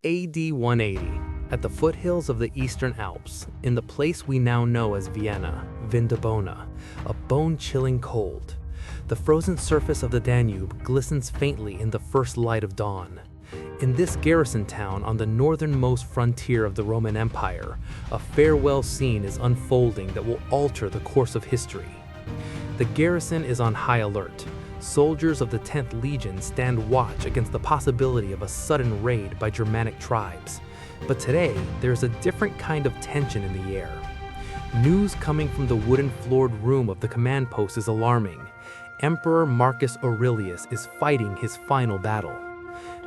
AD 180, at the foothills of the Eastern Alps, in the place we now know as Vienna, Vindobona, a bone-chilling cold. The frozen surface of the Danube glistens faintly in the first light of dawn. In this garrison town on the northernmost frontier of the Roman Empire, a farewell scene is unfolding that will alter the course of history. The garrison is on high alert. Soldiers of the 10th Legion stand watch against the possibility of a sudden raid by Germanic tribes. But today, there's a different kind of tension in the air. News coming from the wooden-floored room of the command post is alarming. Emperor Marcus Aurelius is fighting his final battle.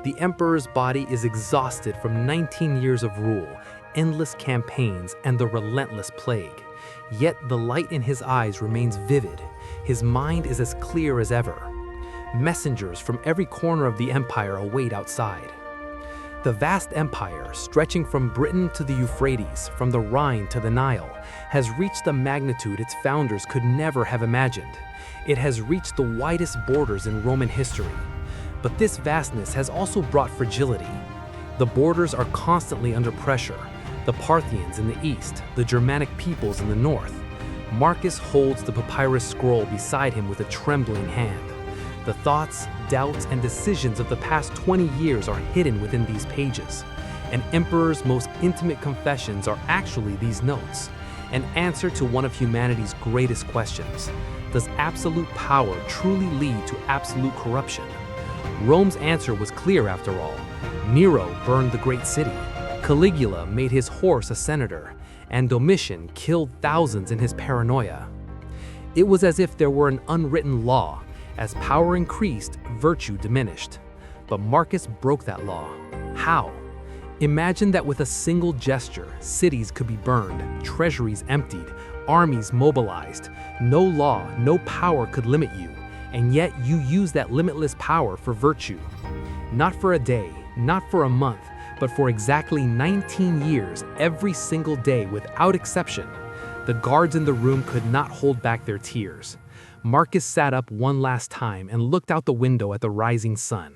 The emperor's body is exhausted from 19 years of rule, endless campaigns, and the relentless plague. Yet the light in his eyes remains vivid. His mind is as clear as ever. Messengers from every corner of the empire await outside. The vast empire, stretching from Britain to the Euphrates, from the Rhine to the Nile, has reached a magnitude its founders could never have imagined. It has reached the widest borders in Roman history. But this vastness has also brought fragility. The borders are constantly under pressure. The Parthians in the east, the Germanic peoples in the north. Marcus holds the papyrus scroll beside him with a trembling hand. The thoughts, doubts, and decisions of the past 20 years are hidden within these pages. An emperor's most intimate confessions are actually these notes, an answer to one of humanity's greatest questions. Does absolute power truly lead to absolute corruption? Rome's answer was clear after all. Nero burned the great city. Caligula made his horse a senator, and Domitian killed thousands in his paranoia. It was as if there were an unwritten law. As power increased, virtue diminished. But Marcus broke that law. How? Imagine that with a single gesture, cities could be burned, treasuries emptied, armies mobilized. No law, no power could limit you, and yet you use that limitless power for virtue. Not for a day, not for a month, but for exactly 19 years, every single day without exception. The guards in the room could not hold back their tears. Marcus sat up one last time and looked out the window at the rising sun.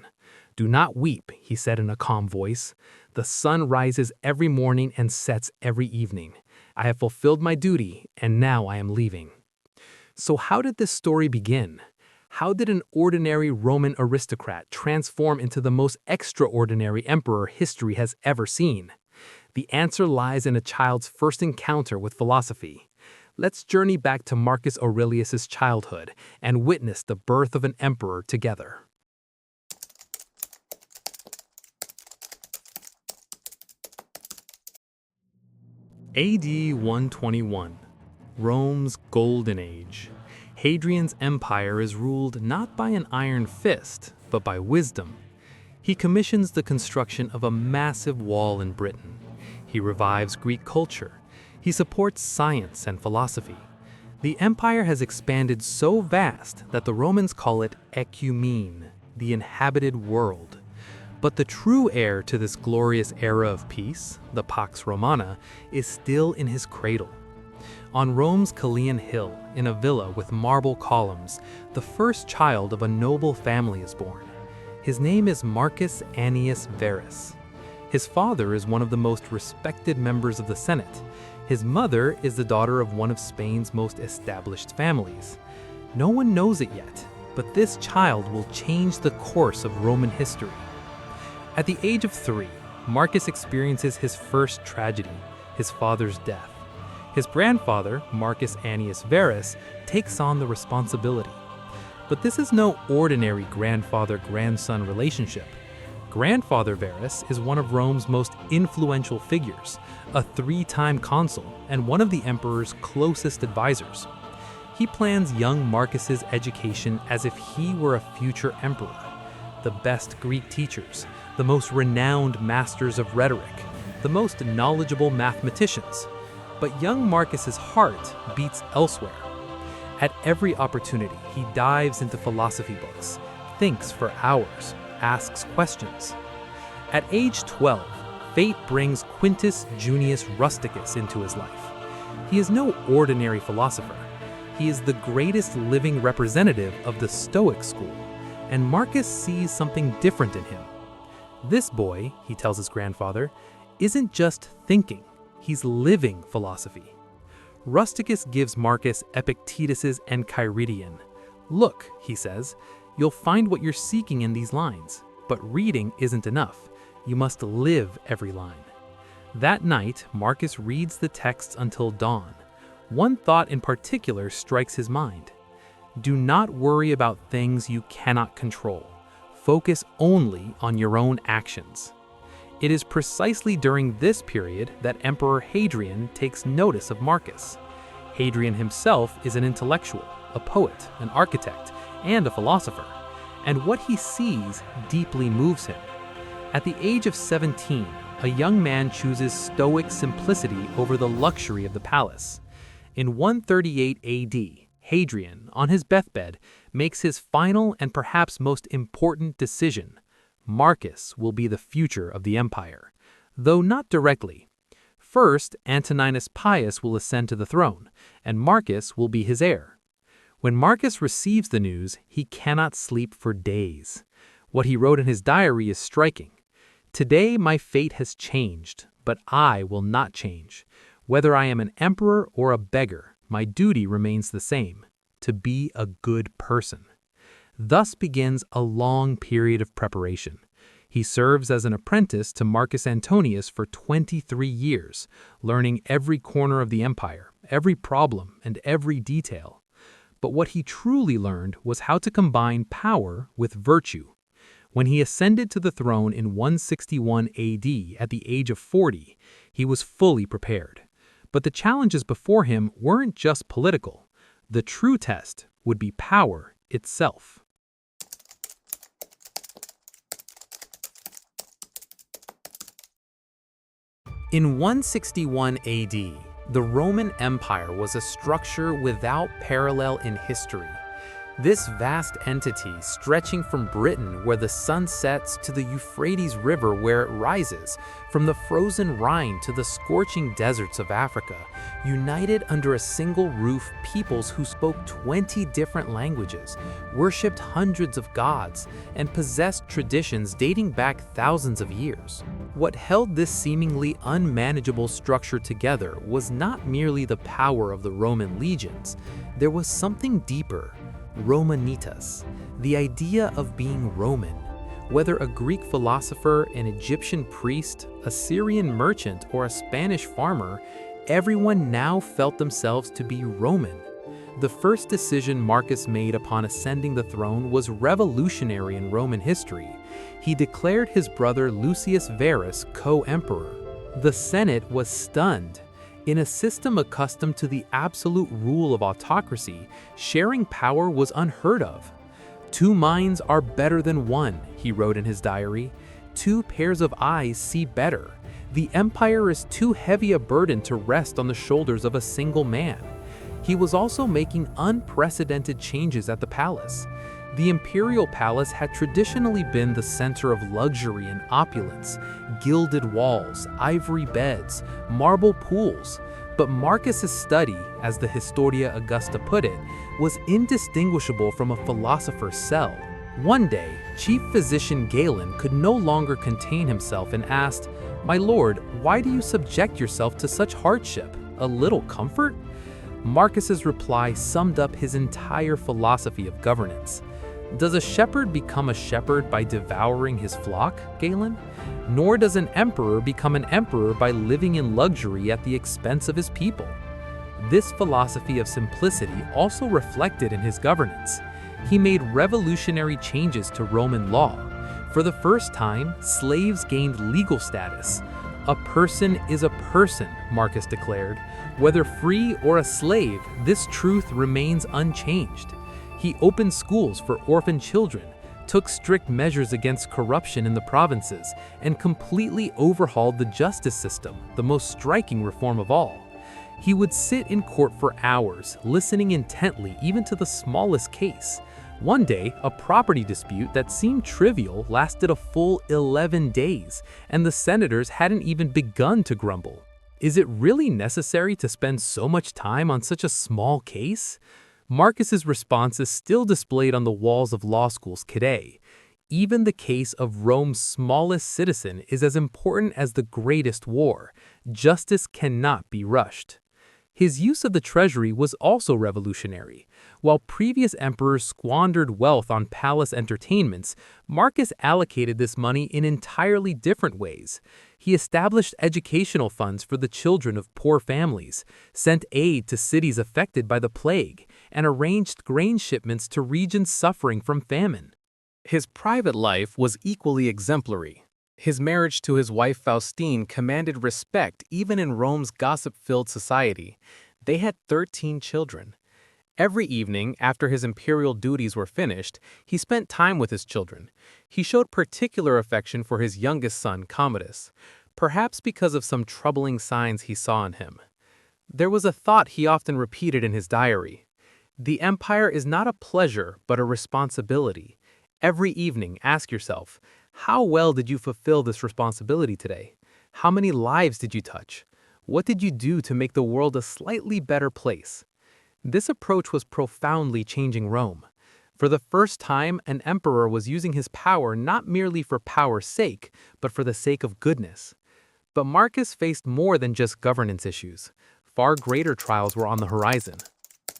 "Do not weep," he said in a calm voice. "The sun rises every morning and sets every evening. I have fulfilled my duty, and now I am leaving." So how did this story begin? How did an ordinary Roman aristocrat transform into the most extraordinary emperor history has ever seen? The answer lies in a child's first encounter with philosophy. Let's journey back to Marcus Aurelius' childhood and witness the birth of an emperor together. AD 121, Rome's Golden Age. Hadrian's empire is ruled not by an iron fist, but by wisdom. He commissions the construction of a massive wall in Britain. He revives Greek culture. He supports science and philosophy. The empire has expanded so vast that the Romans call it ecumene, the inhabited world. But the true heir to this glorious era of peace, the Pax Romana, is still in his cradle. On Rome's Caelian Hill, in a villa with marble columns, the first child of a noble family is born. His name is Marcus Annius Verus. His father is one of the most respected members of the Senate. His mother is the daughter of one of Spain's most established families. No one knows it yet, but this child will change the course of Roman history. At the age of 3, Marcus experiences his first tragedy, his father's death. His grandfather, Marcus Annius Verus, takes on the responsibility. But this is no ordinary grandfather-grandson relationship. Grandfather Verus is one of Rome's most influential figures, a 3-time consul and one of the emperor's closest advisors. He plans young Marcus's education as if he were a future emperor. The best Greek teachers, the most renowned masters of rhetoric, the most knowledgeable mathematicians. But young Marcus's heart beats elsewhere. At every opportunity, he dives into philosophy books, thinks for hours, asks questions. At age 12, fate brings Quintus Junius Rusticus into his life. He is no ordinary philosopher. He is the greatest living representative of the Stoic school, and Marcus sees something different in him. This boy, he tells his grandfather, isn't just thinking, he's living philosophy. Rusticus gives Marcus Epictetus's Enchiridion. Look, he says, you'll find what you're seeking in these lines, but reading isn't enough. You must live every line. That night, Marcus reads the texts until dawn. One thought in particular strikes his mind. Do not worry about things you cannot control. Focus only on your own actions. It is precisely during this period that Emperor Hadrian takes notice of Marcus. Hadrian himself is an intellectual, a poet, an architect, and a philosopher, and what he sees deeply moves him. At the age of 17, a young man chooses stoic simplicity over the luxury of the palace. In 138 AD, Hadrian, on his deathbed, makes his final and perhaps most important decision. Marcus will be the future of the empire, though not directly. First, Antoninus Pius will ascend to the throne, and Marcus will be his heir. When Marcus receives the news, he cannot sleep for days. What he wrote in his diary is striking. Today my fate has changed, but I will not change. Whether I am an emperor or a beggar, my duty remains the same, to be a good person. Thus begins a long period of preparation. He serves as an apprentice to Marcus Antonius for 23 years, learning every corner of the empire, every problem, and every detail. But what he truly learned was how to combine power with virtue. When he ascended to the throne in 161 AD at the age of 40, he was fully prepared. But the challenges before him weren't just political. The true test would be power itself. In 161 AD, the Roman Empire was a structure without parallel in history. This vast entity, stretching from Britain where the sun sets to the Euphrates River where it rises, from the frozen Rhine to the scorching deserts of Africa, united under a single roof peoples who spoke 20 different languages, worshipped hundreds of gods, and possessed traditions dating back thousands of years. What held this seemingly unmanageable structure together was not merely the power of the Roman legions. There was something deeper. Romanitas, the idea of being Roman. Whether a Greek philosopher, an Egyptian priest, a Syrian merchant, or a Spanish farmer, everyone now felt themselves to be Roman. The first decision Marcus made upon ascending the throne was revolutionary in Roman history. He declared his brother Lucius Verus co-emperor. The Senate was stunned. In a system accustomed to the absolute rule of autocracy, sharing power was unheard of. 2 minds are better than one, he wrote in his diary. 2 pairs of eyes see better. The empire is too heavy a burden to rest on the shoulders of a single man. He was also making unprecedented changes at the palace. The imperial palace had traditionally been the center of luxury and opulence, gilded walls, ivory beds, marble pools. But Marcus's study, as the Historia Augusta put it, was indistinguishable from a philosopher's cell. One day, chief physician Galen could no longer contain himself and asked, "My lord, why do you subject yourself to such hardship? A little comfort?" Marcus's reply summed up his entire philosophy of governance. Does a shepherd become a shepherd by devouring his flock, Galen? Nor does an emperor become an emperor by living in luxury at the expense of his people. This philosophy of simplicity also reflected in his governance. He made revolutionary changes to Roman law. For the first time, slaves gained legal status. A person is a person, Marcus declared. Whether free or a slave, this truth remains unchanged. He opened schools for orphan children, took strict measures against corruption in the provinces, and completely overhauled the justice system, the most striking reform of all. He would sit in court for hours, listening intently even to the smallest case. One day, a property dispute that seemed trivial lasted a full 11 days, and the senators hadn't even begun to grumble. Is it really necessary to spend so much time on such a small case? Marcus's response is still displayed on the walls of law schools today. Even the case of Rome's smallest citizen is as important as the greatest war. Justice cannot be rushed. His use of the treasury was also revolutionary. While previous emperors squandered wealth on palace entertainments, Marcus allocated this money in entirely different ways. He established educational funds for the children of poor families, sent aid to cities affected by the plague, and arranged grain shipments to regions suffering from famine. His private life was equally exemplary. His marriage to his wife Faustine commanded respect even in Rome's gossip-filled society. They had 13 children. Every evening, after his imperial duties were finished, he spent time with his children. He showed particular affection for his youngest son, Commodus, perhaps because of some troubling signs he saw in him. There was a thought he often repeated in his diary. The empire is not a pleasure, but a responsibility. Every evening, ask yourself, how well did you fulfill this responsibility today? How many lives did you touch? What did you do to make the world a slightly better place? This approach was profoundly changing Rome. For the first time, an emperor was using his power not merely for power's sake, but for the sake of goodness. But Marcus faced more than just governance issues. Far greater trials were on the horizon.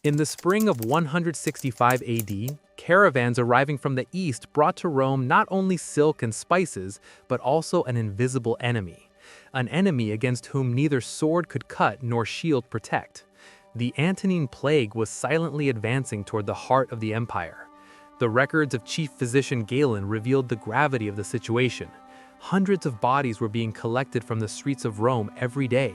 In the spring of 165 AD, caravans arriving from the east brought to Rome not only silk and spices, but also an invisible enemy. An enemy against whom neither sword could cut nor shield protect. The Antonine Plague was silently advancing toward the heart of the empire. The records of Chief Physician Galen revealed the gravity of the situation. Hundreds of bodies were being collected from the streets of Rome every day.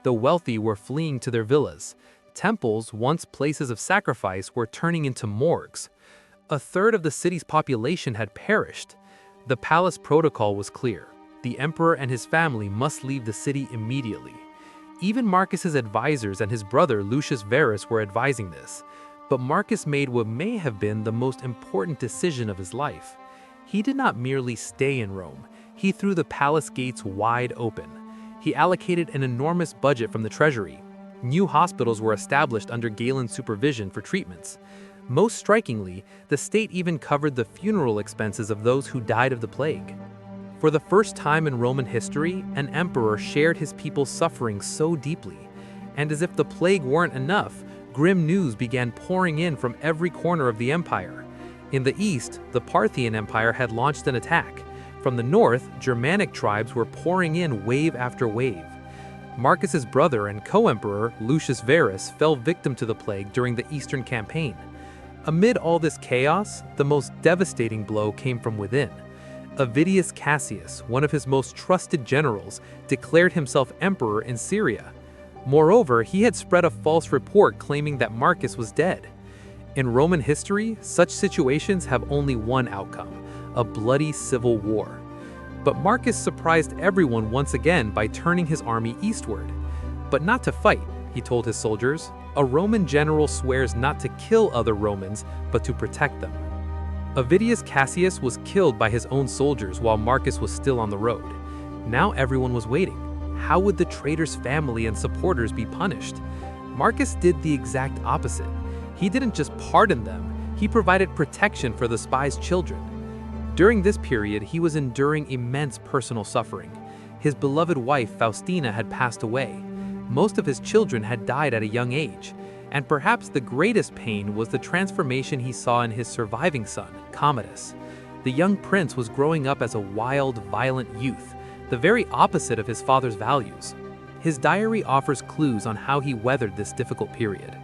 The wealthy were fleeing to their villas. Temples, once places of sacrifice, were turning into morgues. A third of the city's population had perished. The palace protocol was clear. The emperor and his family must leave the city immediately. Even Marcus's advisors and his brother Lucius Verus were advising this. But Marcus made what may have been the most important decision of his life. He did not merely stay in Rome. He threw the palace gates wide open. He allocated an enormous budget from the treasury. New hospitals were established under Galen's supervision for treatments. Most strikingly, the state even covered the funeral expenses of those who died of the plague. For the first time in Roman history, an emperor shared his people's suffering so deeply. And as if the plague weren't enough, grim news began pouring in from every corner of the empire. In the east, the Parthian Empire had launched an attack. From the north, Germanic tribes were pouring in wave after wave. Marcus's brother and co-emperor, Lucius Verus, fell victim to the plague during the Eastern campaign. Amid all this chaos, the most devastating blow came from within. Avidius Cassius, one of his most trusted generals, declared himself emperor in Syria. Moreover, he had spread a false report claiming that Marcus was dead. In Roman history, such situations have only one outcome: a bloody civil war. But Marcus surprised everyone once again by turning his army eastward. But not to fight, he told his soldiers. A Roman general swears not to kill other Romans, but to protect them. Avidius Cassius was killed by his own soldiers while Marcus was still on the road. Now everyone was waiting. How would the traitor's family and supporters be punished? Marcus did the exact opposite. He didn't just pardon them, he provided protection for the spies' children. During this period, he was enduring immense personal suffering. His beloved wife, Faustina, had passed away. Most of his children had died at a young age. And perhaps the greatest pain was the transformation he saw in his surviving son, Commodus. The young prince was growing up as a wild, violent youth, the very opposite of his father's values. His diary offers clues on how he weathered this difficult period.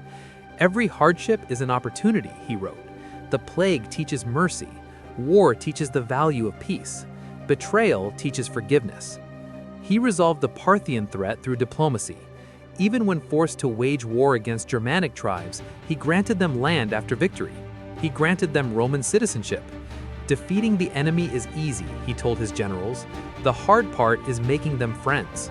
Every hardship is an opportunity, he wrote. The plague teaches mercy. War teaches the value of peace. Betrayal teaches forgiveness. He resolved the Parthian threat through diplomacy. Even when forced to wage war against Germanic tribes, he granted them land after victory. He granted them Roman citizenship. Defeating the enemy is easy, he told his generals. The hard part is making them friends.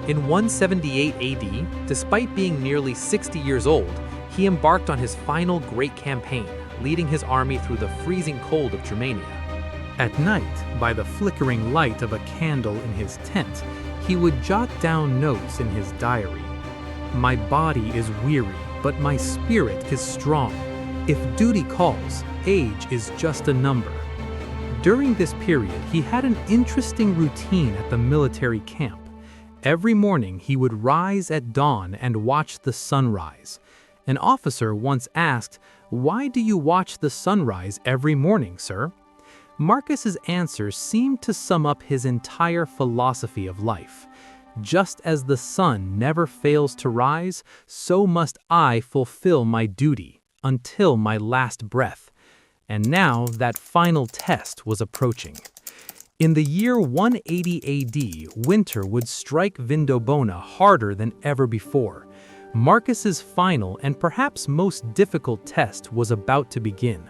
In 178 AD, despite being nearly 60 years old, he embarked on his final great campaign, leading his army through the freezing cold of Germania. At night, by the flickering light of a candle in his tent, he would jot down notes in his diary. My body is weary, but my spirit is strong. If duty calls, age is just a number. During this period, he had an interesting routine at the military camp. Every morning, he would rise at dawn and watch the sunrise. An officer once asked, "Why do you watch the sunrise every morning, sir?" Marcus's answer seemed to sum up his entire philosophy of life. Just as the sun never fails to rise, so must I fulfill my duty until my last breath. And now that final test was approaching. In the year 180 AD, winter would strike Vindobona harder than ever before. Marcus's final and perhaps most difficult test was about to begin.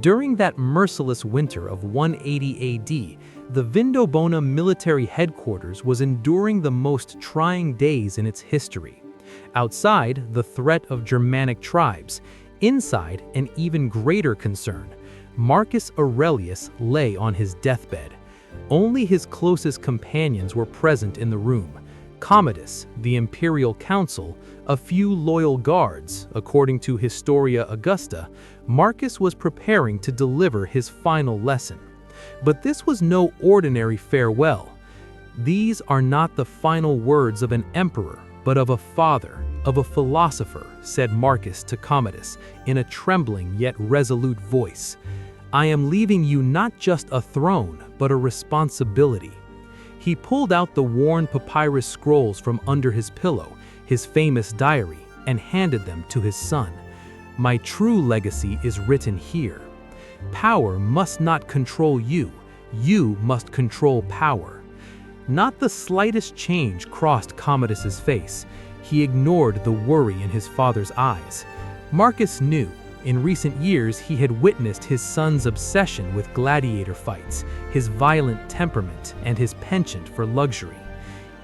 During that merciless winter of 180 AD, the Vindobona military headquarters was enduring the most trying days in its history. Outside, the threat of Germanic tribes. Inside, an even greater concern. Marcus Aurelius lay on his deathbed. Only his closest companions were present in the room. Commodus, the imperial council, a few loyal guards. According to Historia Augusta, Marcus was preparing to deliver his final lesson. But this was no ordinary farewell. These are not the final words of an emperor, but of a father, of a philosopher, said Marcus to Commodus in a trembling yet resolute voice. I am leaving you not just a throne, but a responsibility. He pulled out the worn papyrus scrolls from under his pillow, his famous diary, and handed them to his son. My true legacy is written here. Power must not control you. You must control power. Not the slightest change crossed Commodus's face. He ignored the worry in his father's eyes. Marcus knew. In recent years, he had witnessed his son's obsession with gladiator fights, his violent temperament, and his penchant for luxury.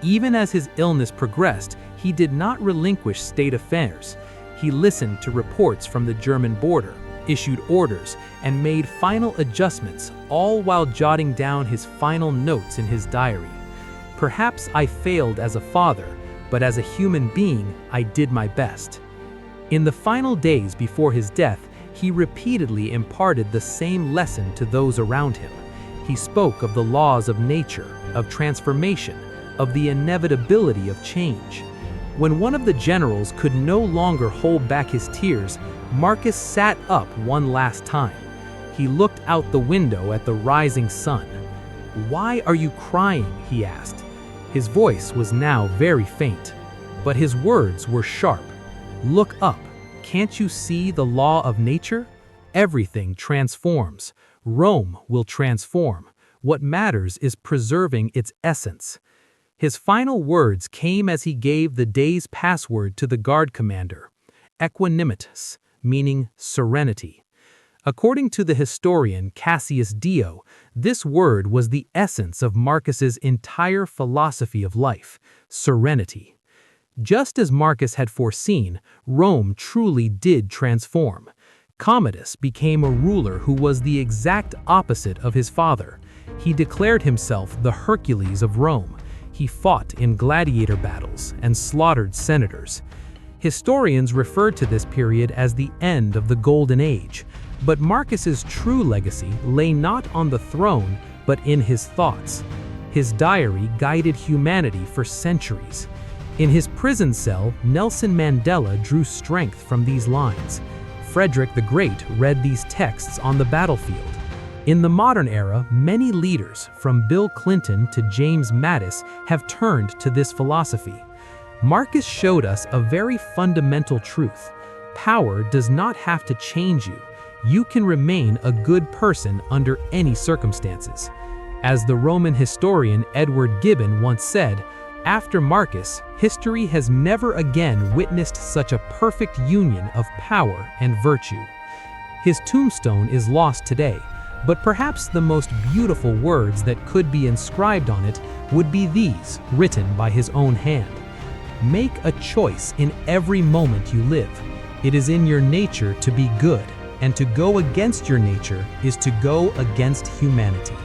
Even as his illness progressed, he did not relinquish state affairs. He listened to reports from the German border, issued orders, and made final adjustments, all while jotting down his final notes in his diary. Perhaps I failed as a father, but as a human being, I did my best. In the final days before his death, he repeatedly imparted the same lesson to those around him. He spoke of the laws of nature, of transformation, of the inevitability of change. When one of the generals could no longer hold back his tears, Marcus sat up one last time. He looked out the window at the rising sun. "Why are you crying?" he asked. His voice was now very faint, but his words were sharp. Look up. Can't you see the law of nature? Everything transforms. Rome will transform. What matters is preserving its essence. His final words came as he gave the day's password to the guard commander, equanimitas, meaning serenity. According to the historian Cassius Dio, this word was the essence of Marcus's entire philosophy of life, serenity. Just as Marcus had foreseen, Rome truly did transform. Commodus became a ruler who was the exact opposite of his father. He declared himself the Hercules of Rome. He fought in gladiator battles and slaughtered senators. Historians refer to this period as the end of the Golden Age. But Marcus's true legacy lay not on the throne, but in his thoughts. His diary guided humanity for centuries. In his prison cell, Nelson Mandela drew strength from these lines. Frederick the Great read these texts on the battlefield. In the modern era, many leaders, from Bill Clinton to James Mattis, have turned to this philosophy. Marcus showed us a very fundamental truth. Power does not have to change you. You can remain a good person under any circumstances. As the Roman historian Edward Gibbon once said, after Marcus, history has never again witnessed such a perfect union of power and virtue. His tombstone is lost today, but perhaps the most beautiful words that could be inscribed on it would be these, written by his own hand. Make a choice in every moment you live. It is in your nature to be good, and to go against your nature is to go against humanity.